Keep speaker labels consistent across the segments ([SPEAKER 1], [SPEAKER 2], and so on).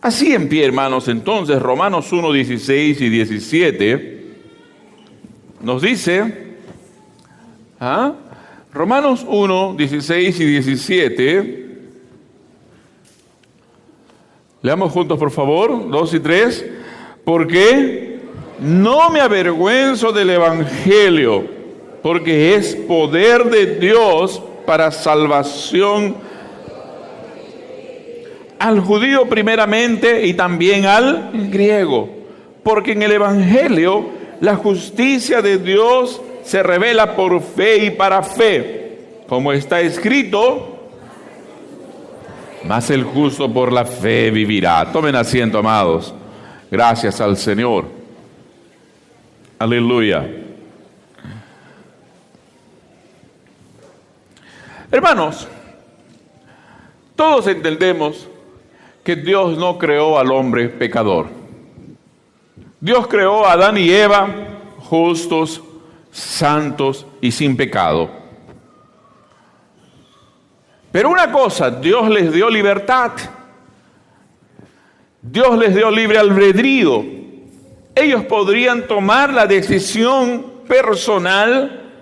[SPEAKER 1] Así en pie, hermanos, entonces Romanos 1, 16 y 17 nos dice, Romanos 1, 16 y 17, leamos juntos por favor, 2 y 3, porque no me avergüenzo del Evangelio, porque es poder de Dios para salvación al judío primeramente y también al griego, porque en el Evangelio la justicia de Dios se revela por fe y para fe, como está escrito, mas el justo por la fe vivirá. Tomen asiento, amados. Gracias al Señor. Aleluya. Hermanos, todos entendemos que Dios no creó al hombre pecador. Dios creó a Adán y Eva justos, santos y sin pecado. Pero una cosa, Dios les dio libertad. Dios les dio libre albedrío. Ellos podrían tomar la decisión personal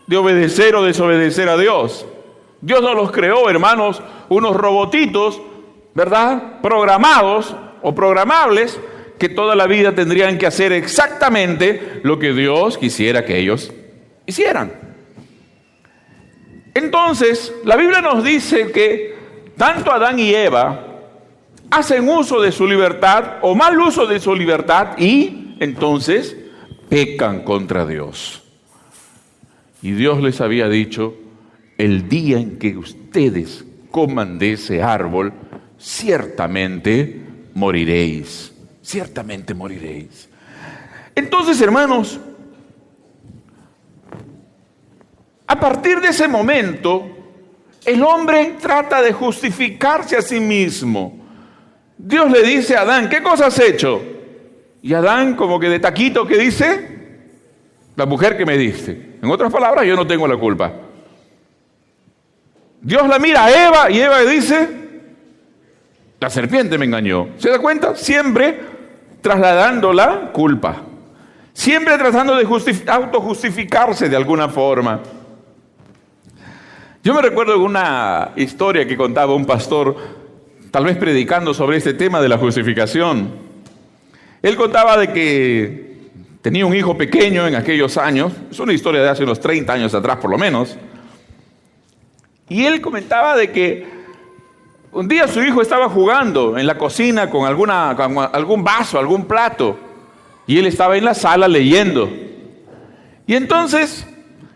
[SPEAKER 1] de obedecer o desobedecer a Dios. Dios no los creó, hermanos, unos robotitos, ¿verdad?, programados o programables, que toda la vida tendrían que hacer exactamente lo que Dios quisiera que ellos hicieran. Entonces, la Biblia nos dice que tanto Adán y Eva hacen uso de su libertad, o mal uso de su libertad, y entonces pecan contra Dios. Y Dios les había dicho, el día en que ustedes coman de ese árbol, ciertamente moriréis. Ciertamente moriréis. Entonces, hermanos, a partir de ese momento, el hombre trata de justificarse a sí mismo. Dios le dice a Adán, ¿qué cosa has hecho? Y Adán, como que de taquito, ¿qué dice? La mujer que me diste. En otras palabras, yo no tengo la culpa. Dios la mira a Eva y Eva dice, la serpiente me engañó. ¿Se da cuenta? Siempre trasladando la culpa. Siempre tratando de autojustificarse de alguna forma. Yo me recuerdo de una historia que contaba un pastor, tal vez predicando sobre este tema de la justificación. Él contaba de que tenía un hijo pequeño en aquellos años. Es una historia de hace unos 30 años atrás por lo menos. Y él comentaba de que un día su hijo estaba jugando en la cocina con algún vaso, algún plato. Y él estaba en la sala leyendo. Y entonces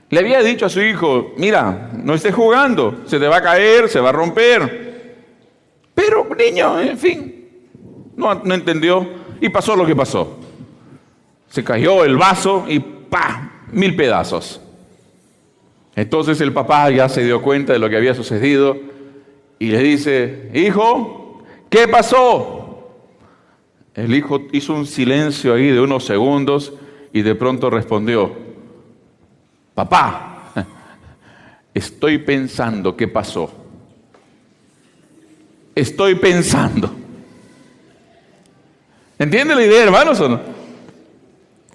[SPEAKER 1] le había dicho a su hijo, mira, no estés jugando, se te va a caer, se va a romper. Pero niño, en fin, no entendió y pasó lo que pasó. Se cayó el vaso y ¡pah! 1000 pedazos. Entonces el papá ya se dio cuenta de lo que había sucedido y le dice, hijo, ¿qué pasó? El hijo hizo un silencio ahí de unos segundos y de pronto respondió, papá, estoy pensando qué pasó. Estoy pensando. ¿Entiende la idea, hermanos, o no?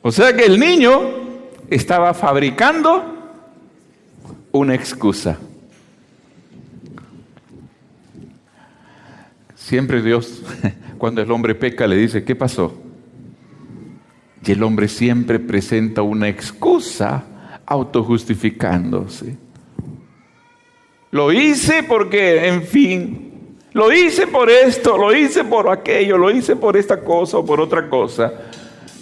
[SPEAKER 1] O sea que el niño estaba fabricando una excusa. Siempre Dios, cuando el hombre peca, le dice, ¿qué pasó? Y el hombre siempre presenta una excusa autojustificándose. Lo hice porque, en fin, lo hice por esto, lo hice por aquello, lo hice por esta cosa o por otra cosa.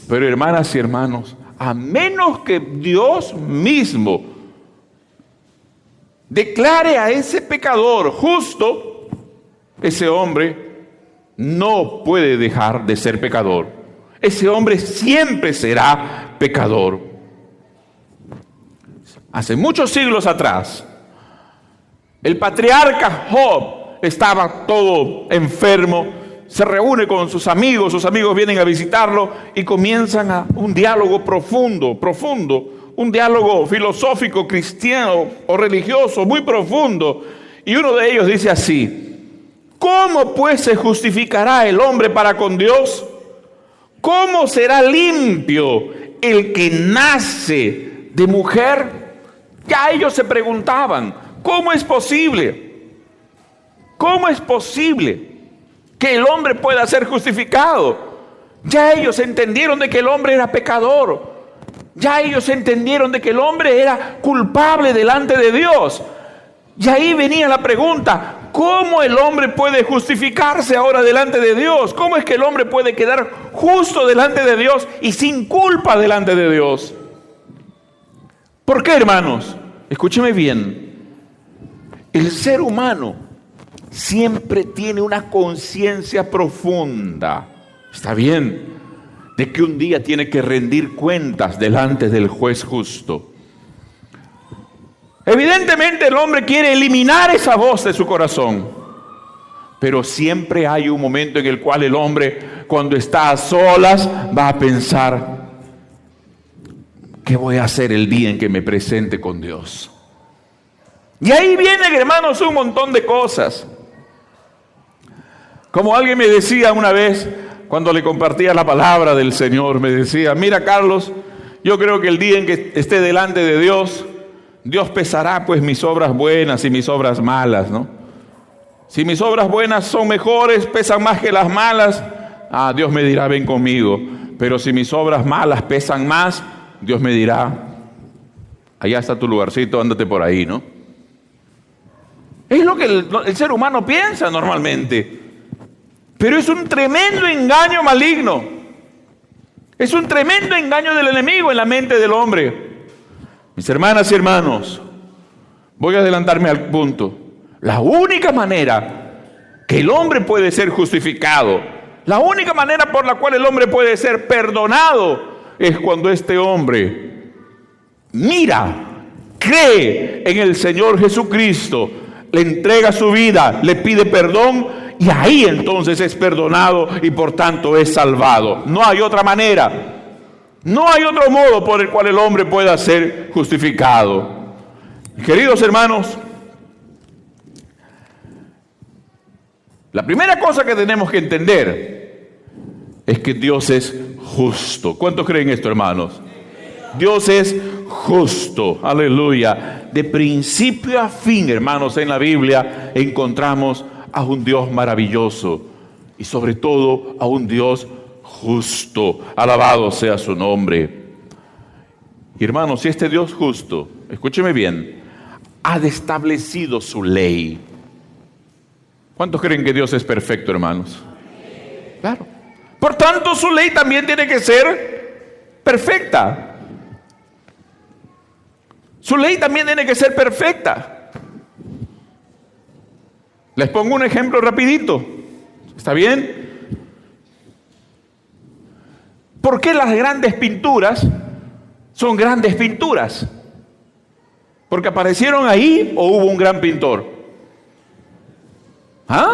[SPEAKER 1] Pero hermanas y hermanos, a menos que Dios mismo declare a ese pecador justo, ese hombre no puede dejar de ser pecador. Ese hombre siempre será pecador. Hace muchos siglos atrás, el patriarca Job estaba todo enfermo, se reúne con sus amigos vienen a visitarlo y comienzan un diálogo profundo, un diálogo filosófico, cristiano o religioso muy profundo. Y uno de ellos dice así, ¿Cómo pues se justificará el hombre para con Dios? ¿Cómo será limpio el que nace de mujer? Ya ellos se preguntaban, ¿cómo es posible? ¿Cómo es posible que el hombre pueda ser justificado? Ya ellos entendieron de que el hombre era pecador. Ya ellos entendieron de que el hombre era culpable delante de Dios. Y ahí venía la pregunta, ¿cómo el hombre puede justificarse ahora delante de Dios? ¿Cómo es que el hombre puede quedar justo delante de Dios y sin culpa delante de Dios? ¿Por qué, hermanos? Escúcheme bien. El ser humano siempre tiene una conciencia profunda, ¿está bien?, de que un día tiene que rendir cuentas delante del juez justo. Evidentemente el hombre quiere eliminar esa voz de su corazón, pero siempre hay un momento en el cual el hombre, cuando está a solas, va a pensar, ¿qué voy a hacer el día en que me presente con Dios? Y ahí vienen, hermanos, un montón de cosas. Como alguien me decía una vez, cuando le compartía la palabra del Señor, me decía, mira, Carlos, yo creo que el día en que esté delante de Dios, Dios pesará pues mis obras buenas y mis obras malas, ¿no? Si mis obras buenas son mejores, pesan más que las malas, Dios me dirá, ven conmigo. Pero si mis obras malas pesan más, Dios me dirá, allá está tu lugarcito, ándate por ahí, ¿no? Es lo que el ser humano piensa normalmente. Pero es un tremendo engaño maligno. Es un tremendo engaño del enemigo en la mente del hombre. Mis hermanas y hermanos, voy a adelantarme al punto. La única manera que el hombre puede ser justificado, la única manera por la cual el hombre puede ser perdonado, es cuando este hombre mira, cree en el Señor Jesucristo, le entrega su vida, le pide perdón, y ahí entonces es perdonado y por tanto es salvado. No hay otra manera. No hay otro modo por el cual el hombre pueda ser justificado. Queridos hermanos, la primera cosa que tenemos que entender es que Dios es justo. ¿Cuántos creen esto, hermanos? Dios es justo, aleluya. De principio a fin, hermanos, en la Biblia encontramos a un Dios maravilloso y sobre todo a un Dios justo. Alabado sea su nombre. Y hermanos, si este Dios justo, escúcheme bien, ha establecido su ley. ¿Cuántos creen que Dios es perfecto, hermanos? Claro. Por tanto, su ley también tiene que ser perfecta. Su ley también tiene que ser perfecta. Les pongo un ejemplo rapidito. ¿Está bien? ¿Por qué las grandes pinturas son grandes pinturas? ¿Porque aparecieron ahí o hubo un gran pintor?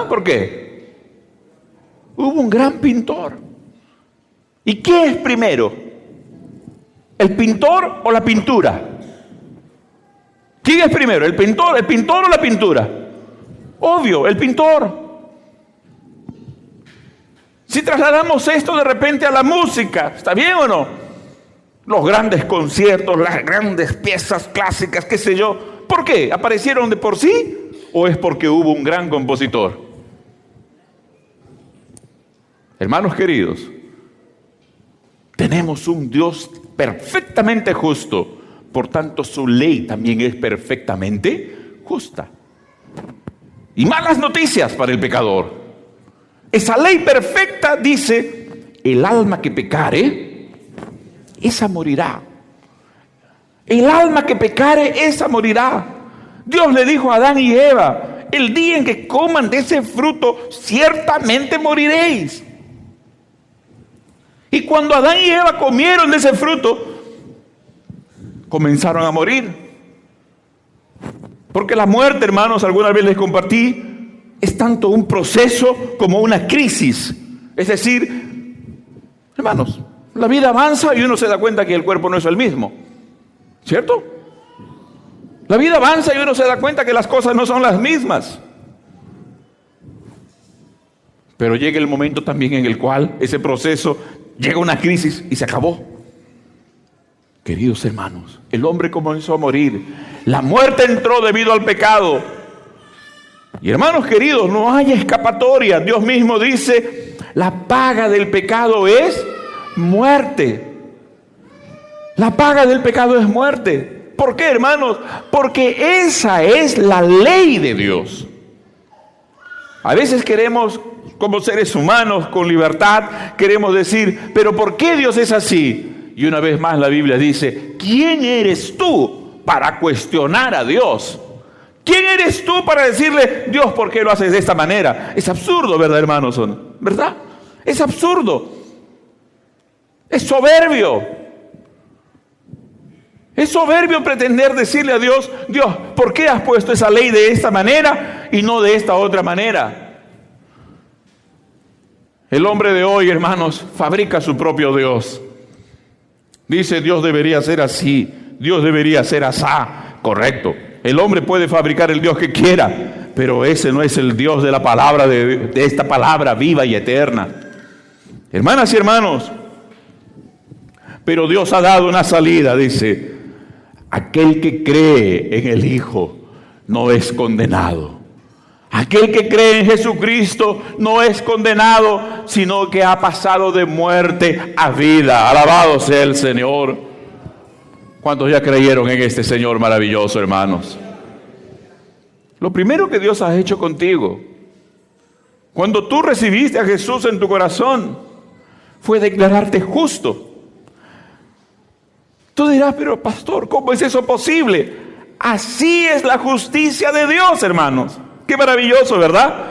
[SPEAKER 1] ¿Por qué? Hubo un gran pintor. ¿Y qué es primero? ¿El pintor o la pintura? ¿Quién es primero? ¿El pintor o la pintura? Obvio, el pintor. Si trasladamos esto de repente a la música, ¿está bien o no? Los grandes conciertos, las grandes piezas clásicas, qué sé yo. ¿Por qué? ¿Aparecieron de por sí o es porque hubo un gran compositor? Hermanos queridos, tenemos un Dios perfectamente justo. Por tanto, su ley también es perfectamente justa. Y malas noticias para el pecador. Esa ley perfecta dice, el alma que pecare, esa morirá. El alma que pecare, esa morirá. Dios le dijo a Adán y Eva, el día en que coman de ese fruto, ciertamente moriréis. Y cuando Adán y Eva comieron de ese fruto, comenzaron a morir. Porque la muerte, hermanos, alguna vez les compartí, es tanto un proceso como una crisis. Es decir, hermanos, la vida avanza y uno se da cuenta que el cuerpo no es el mismo. ¿Cierto? La vida avanza y uno se da cuenta que las cosas no son las mismas. Pero llega el momento también en el cual ese proceso llega a una crisis y se acabó. Queridos hermanos, el hombre comenzó a morir. La muerte entró debido al pecado. Y hermanos queridos, no hay escapatoria. Dios mismo dice, la paga del pecado es muerte. La paga del pecado es muerte. ¿Por qué, hermanos? Porque esa es la ley de Dios. A veces queremos, como seres humanos, con libertad, queremos decir, pero ¿por qué Dios es así? Y una vez más la Biblia dice, ¿quién eres tú para cuestionar a Dios? ¿Quién eres tú para decirle, Dios, ¿por qué lo haces de esta manera? Es absurdo, ¿verdad, hermanos? ¿Verdad? Es absurdo. Es soberbio. Es soberbio pretender decirle a Dios, Dios, ¿por qué has puesto esa ley de esta manera y no de esta otra manera? El hombre de hoy, hermanos, fabrica su propio Dios. Dice, Dios debería ser así, Dios debería ser asá. Correcto. El hombre puede fabricar el Dios que quiera, pero ese no es el Dios de la palabra, de esta palabra viva y eterna. Hermanas y hermanos, pero Dios ha dado una salida, dice, aquel que cree en el Hijo no es condenado. Aquel que cree en Jesucristo no es condenado, sino que ha pasado de muerte a vida. Alabado sea el Señor. ¿Cuántos ya creyeron en este Señor maravilloso, hermanos? Lo primero que Dios ha hecho contigo, cuando tú recibiste a Jesús en tu corazón, fue declararte justo. Tú dirás, pero pastor, ¿cómo es eso posible? Así es la justicia de Dios, hermanos. Qué maravilloso, ¿verdad?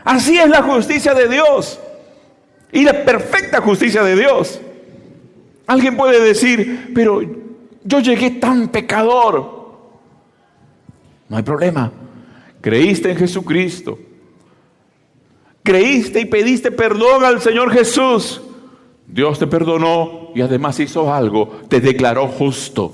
[SPEAKER 1] Así es la justicia de Dios. Y la perfecta justicia de Dios. Alguien puede decir, pero yo llegué tan pecador. No hay problema. Creíste en Jesucristo. Creíste y pediste perdón al Señor Jesús. Dios te perdonó y además hizo algo. Te declaró justo.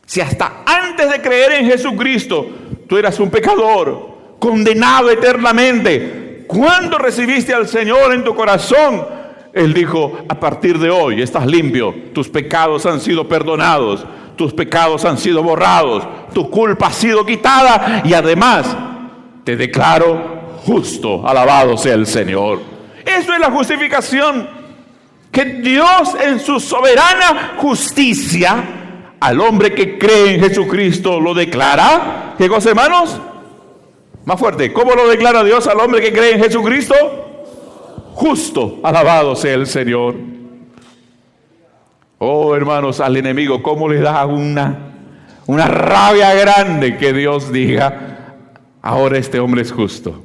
[SPEAKER 1] Si hasta antes de creer en Jesucristo tú eras un pecador, condenado eternamente, cuando recibiste al Señor en tu corazón, Él dijo, a partir de hoy estás limpio, tus pecados han sido perdonados, tus pecados han sido borrados, tu culpa ha sido quitada y además te declaro justo. Alabado sea el Señor. Eso es la justificación, que Dios en su soberana justicia al hombre que cree en Jesucristo lo declara. ¿Qué cosa, hermanos? Más fuerte. ¿Cómo lo declara Dios al hombre que cree en Jesucristo? Justo. Alabado sea el Señor. Oh, hermanos, al enemigo, ¿cómo le da una rabia grande que Dios diga, ahora este hombre es justo?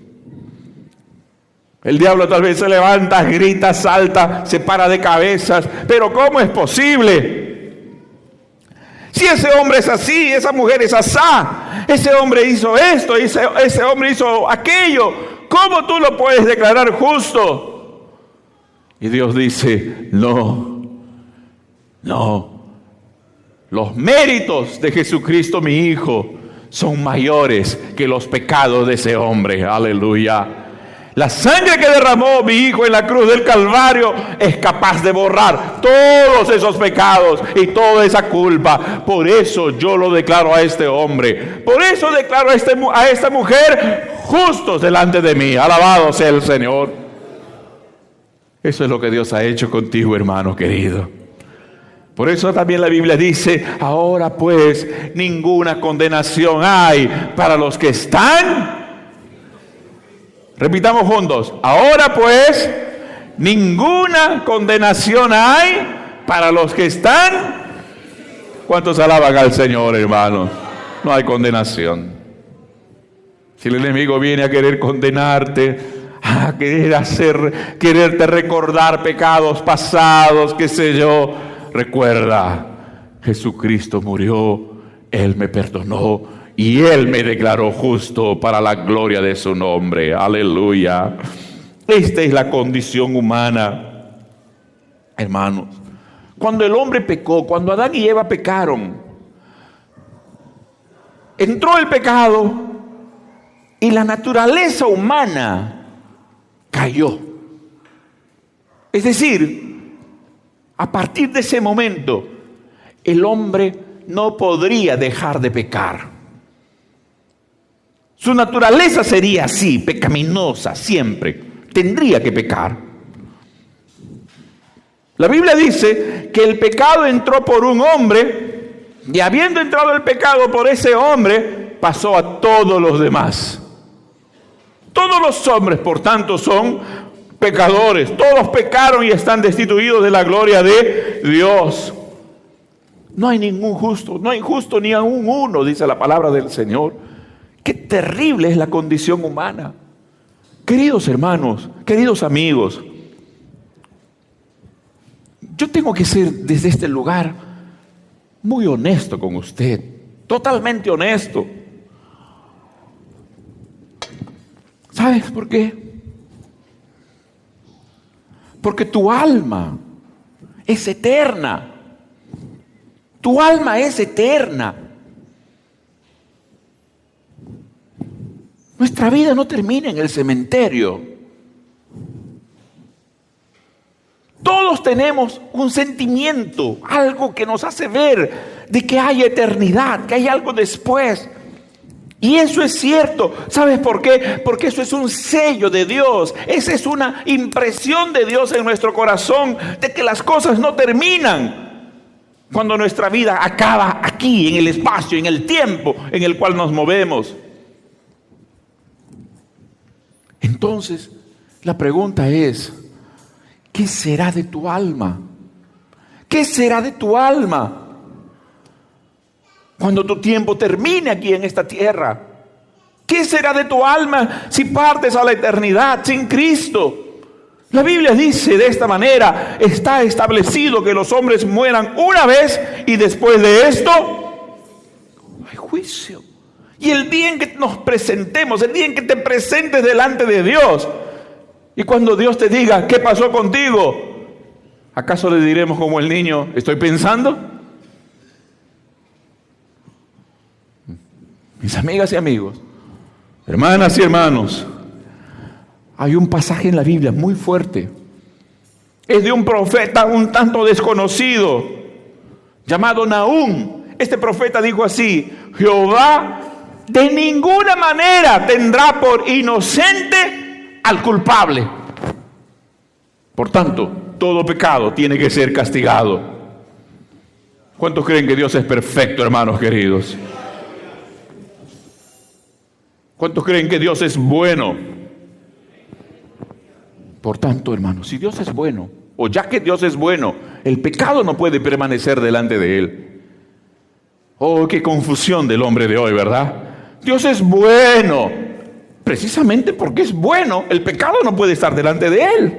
[SPEAKER 1] El diablo tal vez se levanta, grita, salta, se para de cabezas. Pero ¿cómo es posible? Si ese hombre es así, esa mujer es asá, ese hombre hizo esto, ese hombre hizo aquello, ¿cómo tú lo puedes declarar justo? Y Dios dice, no, los méritos de Jesucristo mi Hijo son mayores que los pecados de ese hombre. Aleluya. La sangre que derramó mi Hijo en la cruz del Calvario es capaz de borrar todos esos pecados y toda esa culpa. Por eso yo lo declaro a este hombre. Por eso declaro a esta mujer justos delante de mí. Alabado sea el Señor. Eso es lo que Dios ha hecho contigo, hermano querido. Por eso también la Biblia dice, ahora pues ninguna condenación hay para los que están. Repitamos juntos. Ahora pues, ninguna condenación hay para los que están. ¿Cuántos alaban al Señor, hermanos? No hay condenación. Si el enemigo viene a querer condenarte, a quererte recordar pecados pasados, qué sé yo, recuerda, Jesucristo murió, Él me perdonó y Él me declaró justo para la gloria de su nombre. Aleluya. Esta es la condición humana, hermanos. Cuando el hombre pecó, cuando Adán y Eva pecaron, entró el pecado y la naturaleza humana cayó. Es decir, a partir de ese momento, el hombre no podría dejar de pecar. Su naturaleza sería así, pecaminosa, siempre. Tendría que pecar. La Biblia dice que el pecado entró por un hombre, y habiendo entrado el pecado por ese hombre, pasó a todos los demás. Todos los hombres, por tanto, son pecadores. Todos pecaron y están destituidos de la gloria de Dios. No hay ningún justo, no hay justo ni aún uno, dice la palabra del Señor. Qué terrible es la condición humana. Queridos hermanos, queridos amigos, yo tengo que ser desde este lugar muy honesto con usted, totalmente honesto. ¿Sabes por qué? Porque tu alma es eterna. Tu alma es eterna. Nuestra vida no termina en el cementerio. Todos tenemos un sentimiento, algo que nos hace ver de que hay eternidad, que hay algo después. Y eso es cierto. ¿Sabes por qué? Porque eso es un sello de Dios. Esa es una impresión de Dios en nuestro corazón de que las cosas no terminan cuando nuestra vida acaba aquí, en el espacio, en el tiempo en el cual nos movemos. Entonces, la pregunta es, ¿qué será de tu alma? ¿Qué será de tu alma cuando tu tiempo termine aquí en esta tierra? ¿Qué será de tu alma si partes a la eternidad sin Cristo? La Biblia dice de esta manera, está establecido que los hombres mueran una vez y después de esto hay juicio. Y el día en que nos presentemos, el día en que te presentes delante de Dios, y cuando Dios te diga, ¿qué pasó contigo? ¿Acaso le diremos como el niño, estoy pensando? Mis amigas y amigos, hermanas y hermanos, hay un pasaje en la Biblia muy fuerte. Es de un profeta un tanto desconocido, llamado Nahum. Este profeta dijo así, Jehová de ninguna manera tendrá por inocente al culpable. Por tanto, todo pecado tiene que ser castigado. ¿Cuántos creen que Dios es perfecto, hermanos queridos? ¿Cuántos creen que Dios es bueno? Por tanto, hermanos, si Dios es bueno, o ya que Dios es bueno, el pecado no puede permanecer delante de Él. Oh, qué confusión del hombre de hoy, ¿verdad? Dios es bueno. Precisamente porque es bueno, el pecado no puede estar delante de Él.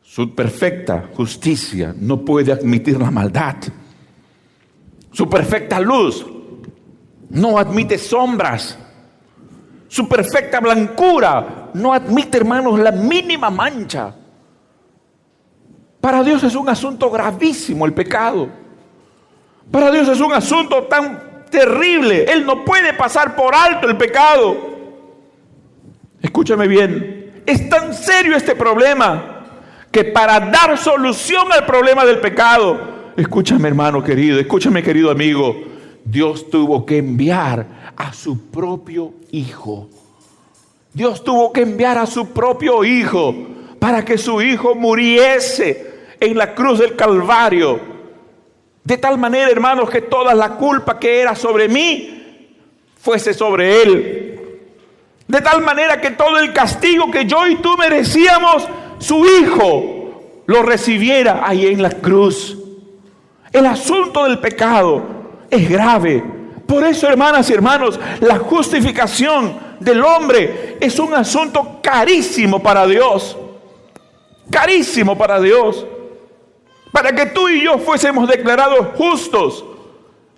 [SPEAKER 1] Su perfecta justicia no puede admitir la maldad. Su perfecta luz no admite sombras. Su perfecta blancura no admite, hermanos, la mínima mancha. Para Dios es un asunto gravísimo el pecado. Para Dios es un asunto tan terrible. Él no puede pasar por alto el pecado. Escúchame bien. Es tan serio este problema que para dar solución al problema del pecado, escúchame hermano querido, escúchame querido amigo, Dios tuvo que enviar a su propio Hijo. Dios tuvo que enviar a su propio Hijo para que su Hijo muriese en la cruz del Calvario. De tal manera, hermanos, que toda la culpa que era sobre mí fuese sobre Él. De tal manera que todo el castigo que yo y tú merecíamos, su Hijo lo recibiera ahí en la cruz. El asunto del pecado es grave. Por eso, hermanas y hermanos, la justificación del hombre es un asunto carísimo para Dios. Carísimo para Dios. Para que tú y yo fuésemos declarados justos,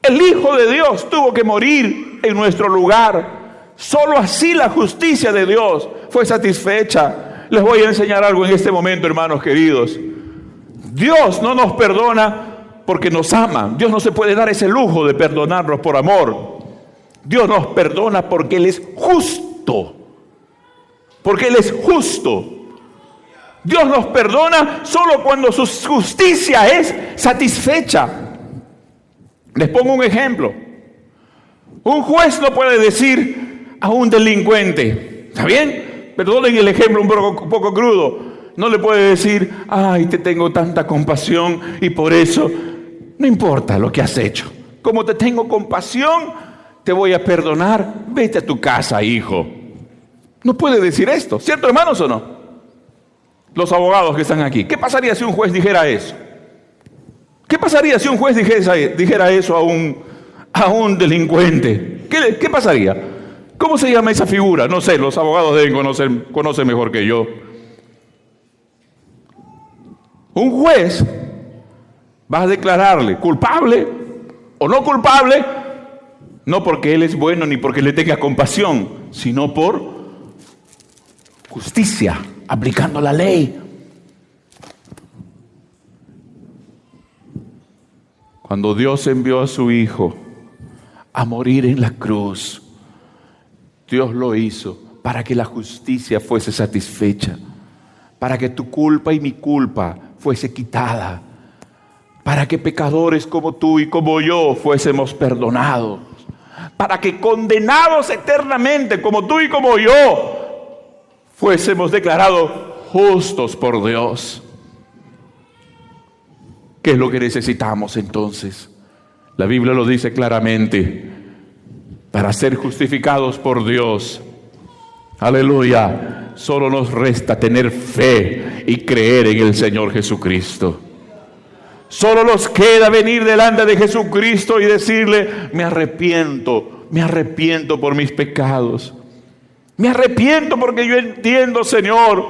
[SPEAKER 1] el Hijo de Dios tuvo que morir en nuestro lugar. Solo así la justicia de Dios fue satisfecha. Les voy a enseñar algo en este momento, hermanos queridos. Dios no nos perdona porque nos ama. Dios no se puede dar ese lujo de perdonarnos por amor. Dios nos perdona porque Él es justo. Porque Él es justo. Dios nos perdona solo cuando su justicia es satisfecha. Les pongo un ejemplo. Un juez no puede decir a un delincuente, ¿está bien? Perdonen el ejemplo un poco crudo. No le puede decir, ay, te tengo tanta compasión y por eso no importa lo que has hecho. Como te tengo compasión, te voy a perdonar. Vete a tu casa, hijo. No puede decir esto, ¿cierto, hermanos, o no? Los abogados que están aquí, ¿qué pasaría si un juez dijera eso? ¿Qué pasaría si un juez dijera eso a un delincuente? ¿Qué pasaría? ¿Cómo se llama esa figura? No sé, los abogados deben conocen mejor que yo. Un juez va a declararle culpable o no culpable, no porque él es bueno ni porque le tenga compasión, sino por justicia, aplicando la ley. Cuando Dios envió a su Hijo a morir en la cruz, Dios lo hizo para que la justicia fuese satisfecha, para que tu culpa y mi culpa fuese quitada, para que pecadores como tú y como yo fuésemos perdonados, para que condenados eternamente como tú y como yo fuésemos declarados justos por Dios. ¿Qué es lo que necesitamos entonces? La Biblia lo dice claramente. Para ser justificados por Dios, aleluya, solo nos resta tener fe y creer en el Señor Jesucristo. Solo nos queda venir delante de Jesucristo y decirle, me arrepiento por mis pecados. Me arrepiento porque yo entiendo, Señor,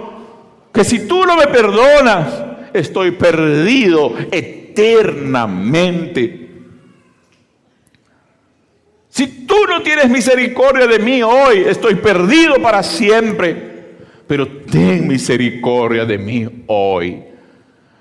[SPEAKER 1] que si tú no me perdonas, estoy perdido eternamente. Si tú no tienes misericordia de mí hoy, estoy perdido para siempre. Pero ten misericordia de mí hoy.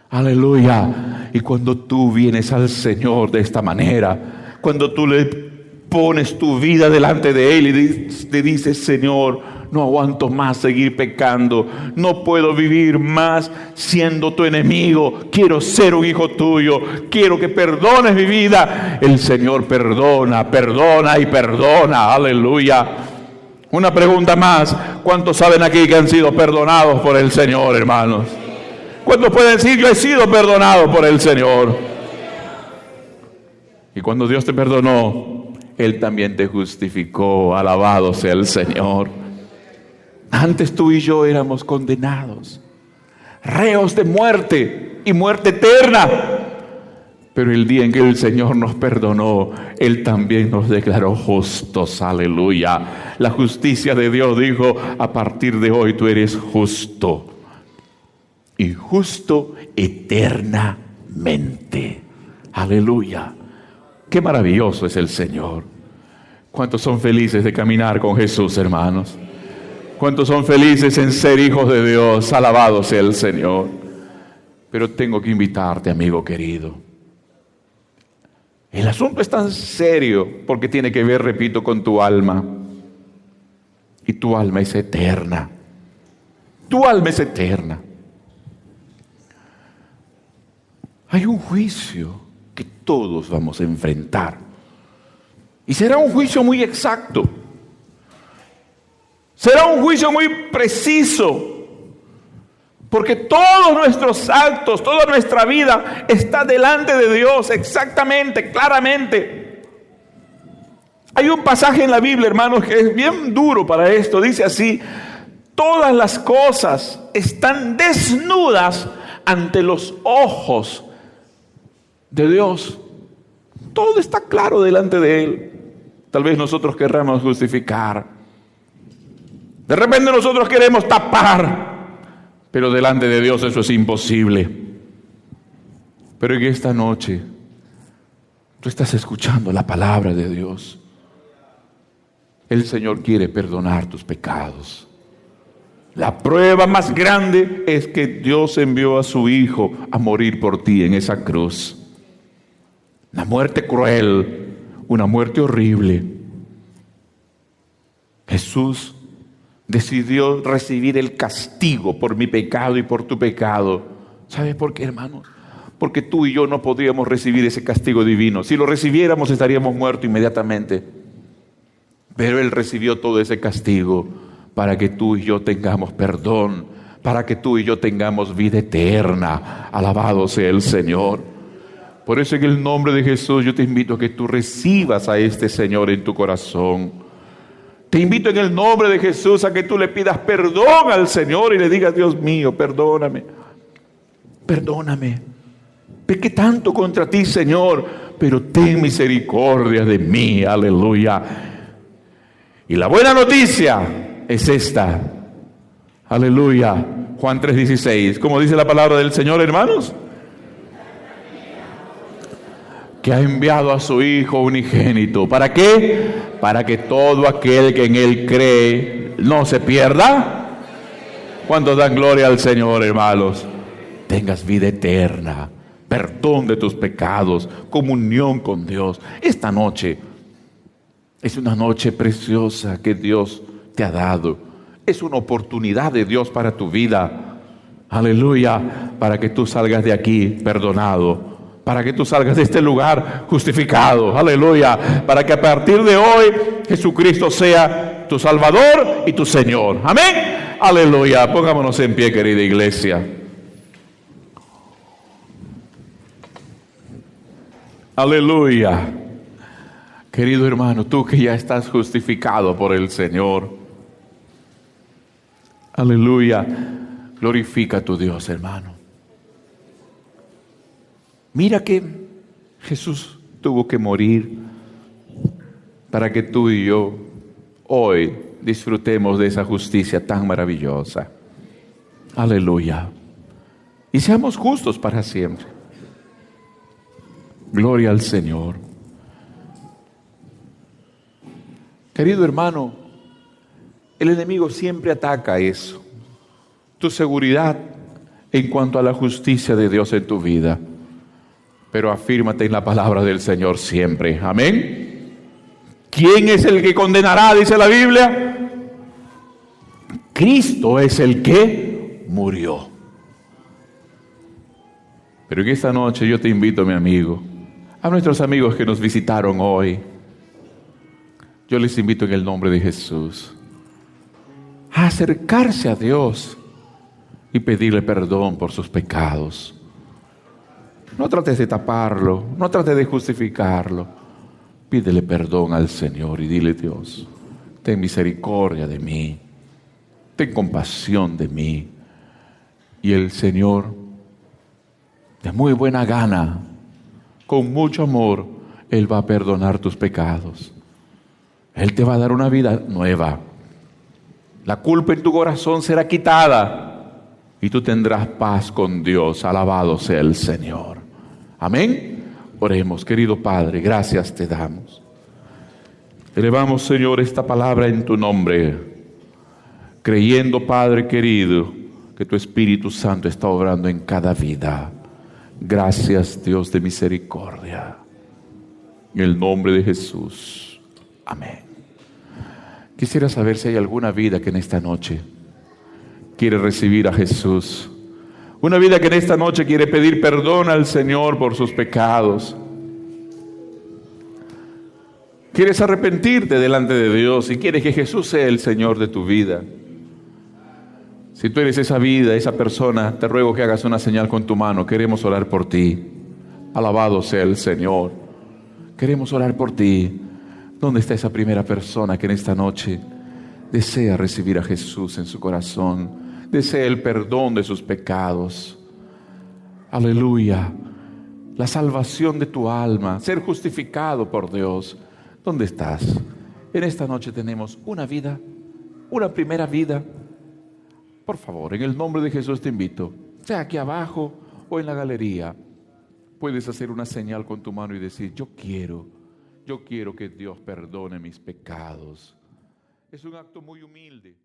[SPEAKER 1] Aleluya. Y cuando tú vienes al Señor de esta manera, cuando tú le pones tu vida delante de Él y te dices, Señor, no aguanto más seguir pecando, no puedo vivir más siendo tu enemigo, quiero ser un hijo tuyo, quiero que perdones mi vida. El Señor perdona, perdona y perdona, aleluya. Una pregunta más, ¿cuántos saben aquí que han sido perdonados por el Señor, hermanos? ¿Cuántos pueden decir, yo he sido perdonado por el Señor? Y cuando Dios te perdonó, Él también te justificó, alabado sea el Señor. Antes tú y yo éramos condenados, reos de muerte y muerte eterna. Pero el día en que el Señor nos perdonó, Él también nos declaró justos, aleluya. La justicia de Dios dijo, a partir de hoy tú eres justo. Y justo eternamente, aleluya. Qué maravilloso es el Señor. ¿Cuántos son felices de caminar con Jesús, hermanos? ¿Cuántos son felices en ser hijos de Dios? Alabado sea el Señor. Pero tengo que invitarte, amigo querido. El asunto es tan serio porque tiene que ver, repito, con tu alma. Y tu alma es eterna. Tu alma es eterna. Hay un juicio que todos vamos a enfrentar. Y será un juicio muy exacto. Será un juicio muy preciso. Porque todos nuestros actos, toda nuestra vida está delante de Dios exactamente, claramente. Hay un pasaje en la Biblia, hermanos, que es bien duro para esto. Dice así: todas las cosas están desnudas ante los ojos de Dios. Todo está claro delante de Él. Tal vez nosotros querramos justificar. De repente nosotros queremos tapar. Pero delante de Dios eso es imposible. Pero en esta noche tú estás escuchando la palabra de Dios. El Señor quiere perdonar tus pecados. La prueba más grande es que Dios envió a su Hijo a morir por ti en esa cruz. Una muerte cruel, una muerte horrible. Jesús decidió recibir el castigo por mi pecado y por tu pecado. ¿Sabes por qué, hermanos? Porque tú y yo no podríamos recibir ese castigo divino. Si lo recibiéramos, estaríamos muertos inmediatamente. Pero Él recibió todo ese castigo para que tú y yo tengamos perdón, para que tú y yo tengamos vida eterna. Alabado sea el Señor. Por eso, en el nombre de Jesús, yo te invito a que tú recibas a este Señor en tu corazón. Te invito en el nombre de Jesús a que tú le pidas perdón al Señor y le digas: Dios mío, perdóname. Perdóname. Pequé tanto contra ti, Señor, pero ten misericordia de mí. Aleluya. Y la buena noticia es esta. Aleluya. Juan 3:16. ¿Cómo dice la palabra del Señor, hermanos? Que ha enviado a su Hijo unigénito. ¿Para qué? Para que todo aquel que en Él cree no se pierda. ¿Cuántos dan gloria al Señor, hermanos? Tengas vida eterna, perdón de tus pecados, comunión con Dios. Esta noche es una noche preciosa que Dios te ha dado. Es una oportunidad de Dios para tu vida. Aleluya. Para que tú salgas de aquí perdonado. Para que tú salgas de este lugar justificado. Aleluya. Para que a partir de hoy Jesucristo sea tu Salvador y tu Señor. Amén. Aleluya. Pongámonos en pie, querida iglesia. Aleluya. Querido hermano, tú que ya estás justificado por el Señor. Aleluya. Glorifica a tu Dios, hermano. Mira que Jesús tuvo que morir para que tú y yo hoy disfrutemos de esa justicia tan maravillosa. Aleluya. Y seamos justos para siempre. Gloria al Señor. Querido hermano, el enemigo siempre ataca eso. Tu seguridad en cuanto a la justicia de Dios en tu vida. Pero afírmate en la palabra del Señor siempre. Amén. ¿Quién es el que condenará? Dice la Biblia. Cristo es el que murió. Pero en esta noche yo te invito, mi amigo, a nuestros amigos que nos visitaron hoy, yo les invito en el nombre de Jesús a acercarse a Dios y pedirle perdón por sus pecados. No trates de taparlo, no trates de justificarlo. Pídele perdón al Señor y dile: Dios, ten misericordia de mí, ten compasión de mí. Y el Señor, de muy buena gana, con mucho amor, Él va a perdonar tus pecados. Él te va a dar una vida nueva. La culpa en tu corazón será quitada y tú tendrás paz con Dios. Alabado sea el Señor. Amén. Oremos. Querido Padre, gracias te damos. Elevamos, Señor, esta palabra en tu nombre, creyendo, Padre querido, que tu Espíritu Santo está obrando en cada vida. Gracias, Dios de misericordia. En el nombre de Jesús. Amén. Quisiera saber si hay alguna vida que en esta noche quiere recibir a Jesús. Una vida que en esta noche quiere pedir perdón al Señor por sus pecados. Quieres arrepentirte delante de Dios y quieres que Jesús sea el Señor de tu vida. Si tú eres esa vida, esa persona, te ruego que hagas una señal con tu mano. Queremos orar por ti. Alabado sea el Señor. Queremos orar por ti. ¿Dónde está esa primera persona que en esta noche desea recibir a Jesús en su corazón? Desea el perdón de sus pecados. Aleluya. La salvación de tu alma, ser justificado por Dios. ¿Dónde estás? En esta noche tenemos una vida, una primera vida. Por favor, en el nombre de Jesús te invito, sea aquí abajo o en la galería, puedes hacer una señal con tu mano y decir: yo quiero que Dios perdone mis pecados. Es un acto muy humilde.